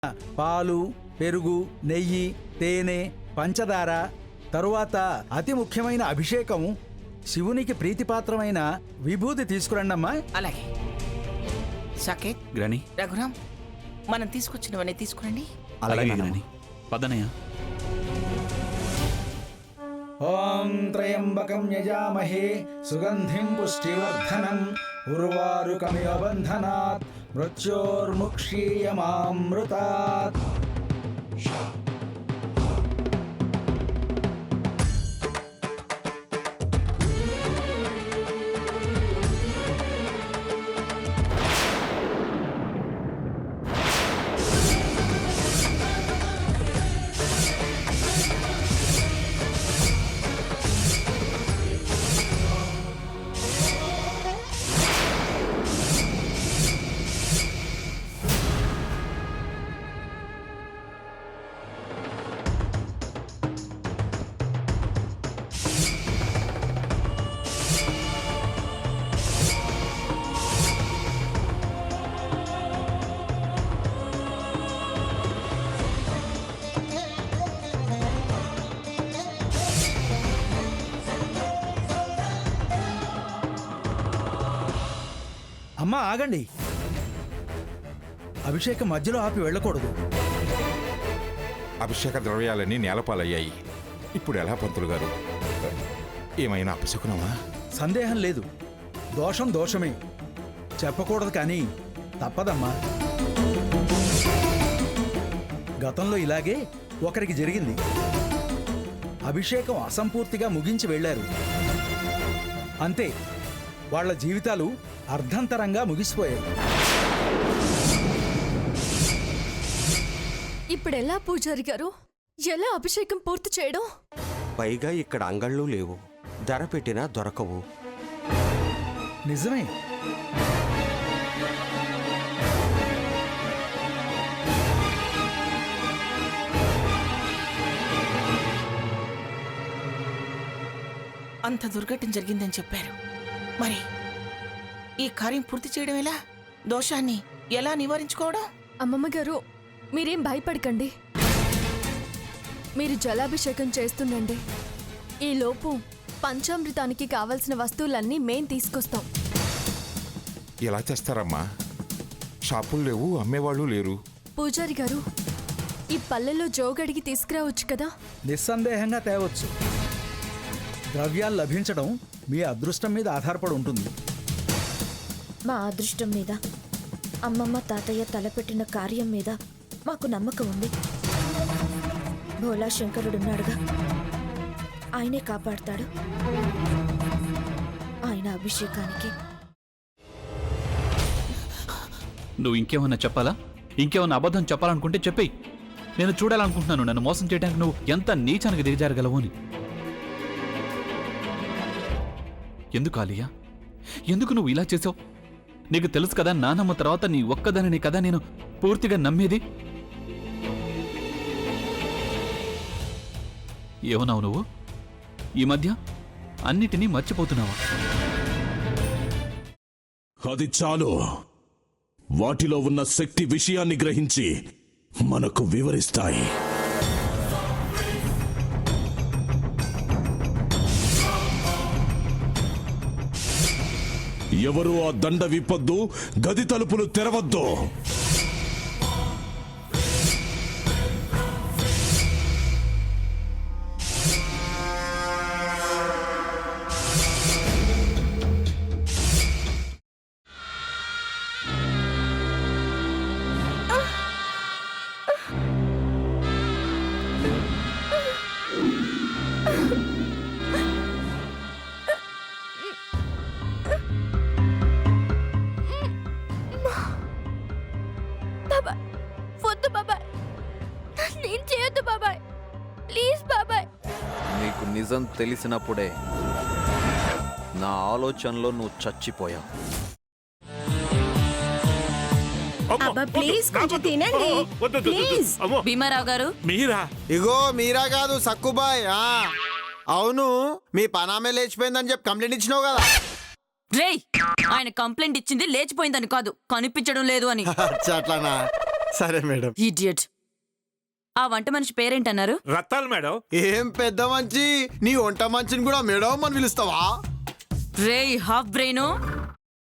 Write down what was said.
పాలు, పెరుగు, నెయ్యి, తేనె, పంచదార, తరువాత అతి ముఖ్యమైన అభిషేకం, శివునికి ప్రీతిపాత్రమైన విభూతి తీసుకురండమ్మా. అలాగే. సాకేత్, గ్రాని, రఘురామ్, మనం తీసుకొచ్చినవన్నీ తీసుకురండి. అలాగే గ్రాని. పదనయ్య. ఓం త్రయంబకం యజామహే సుగంధిం పుష్టివర్ధనం ఉర్వారుకమివ బంధనాత్ మృత్యోర్ముక్షీయమామృతాత్. అమ్మా ఆగండి, అభిషేకం మధ్యలో ఆపి వెళ్ళకూడదు. అభిషేక ద్రవ్యాలన్నీ నేలపాలయ్యాయి. ఇప్పుడు ఎలా పంతులు గారు? ఏమైనా అపశకునమా? సందేహం లేదు, దోషం దోషమే, చెప్పకూడదు కానీ తప్పదమ్మా. గతంలో ఇలాగే ఒకరికి జరిగింది. అభిషేకం అసంపూర్తిగా ముగించి వెళ్లారు, అంతే, వాళ్ల జీవితాలు అర్ధంతరంగా ముగిసిపోయారు. ఇప్పుడెలా పూజారి గారు? ఎలా అభిషేకం పూర్తి చేయడం? పైగా ఇక్కడ అంగళ్ళు లేవు, ధర పెట్టినా దొరకవు. నిజమే. అంత దుర్ఘటన జరిగిందని చెప్పారు. మరి ఈ కార్యం పూర్తి చేయడం ఎలా? దోషాన్ని ఎలా నివారించుకోవడం? అమ్మమ్మ గారు, మీరేం భయపడకండి. మీరు జలాభిషేకం చేస్తుండండి. ఈలోపు పంచామృతానికి కావలసిన వస్తువులన్నీ మేం తీసుకొస్తాం. ఎలా చేస్తారమ్మా? షాపులు లేవు, అమ్మేవాళ్ళు లేరు. పూజారి గారు, ఈ పల్లెల్లో జోగడిగి తీసుకురావచ్చు కదా? నిస్సందేహంగా తేవచ్చు. ద్రవ్యాలు లభించడం మీ అదృష్టం మీద ఆధారపడి ఉంటుంది. మా అదృష్టం మీద, అమ్మమ్మ తాతయ్య తలపెట్టిన కార్యం మీద మాకు నమ్మకం ఉంది. భోలా శంకరుడున్నాడుగా, ఆయనే కాపాడతాడు. ఆయన అభిషేకానికి. నువ్వు ఇంకేమన్నా చెప్పాలా? ఇంకేమన్నా అబద్ధం చెప్పాలనుకుంటే చెప్పేయి. నేను చూడాలనుకుంటున్నాను నన్ను మోసం చేయడానికి నువ్వు ఎంత నీచానికి దిగజారగలవు అని. ఎందుకు ఆలియా, ఎందుకు నువ్వు ఇలా చేసావు? నీకు తెలుసు కదా, నానమ్మ తర్వాత నీ ఒక్కదానిని కదా నేను పూర్తిగా నమ్మేది. ఏమన్నావు నువ్వు? ఈ మధ్య అన్నిటినీ మర్చిపోతున్నావా? అది చాలు. వాటిలో ఉన్న శక్తి విషయాన్ని గ్రహించి మనకు వివరిస్తాయి. ఎవరు ఆ దండ విప్పొద్దు, గది తలుపులు తెరవద్దు. నీకు నిజం తెలిసినప్పుడే నా ఆలోచనలో నువ్వు చచ్చిపోయావు. భీమారావు గారు, మీరా? ఇగో మీరా కాదు, సక్కుబాయ్. అవును, మీ పనామే లేచిపోయిందని చెప్పి కంప్లైంట్ ఇచ్చినావు కదా. రేయ్, ఆయన కంప్లైంట్ ఇచ్చింది లేచిపోయిందని కాదు, కనిపించడం లేదు అని. అట్లానా? సరే మేడం. ఇడియట్. ఆ వంట మనిషి పేరేంటన్నారు? రత్తాలు మేడం. ఏం పెద్ద మంచి, నీ వంట మంచిని కూడా మేడం అని పిలుస్తావా? రేయ్ హాఫ్ బ్రెయిన్,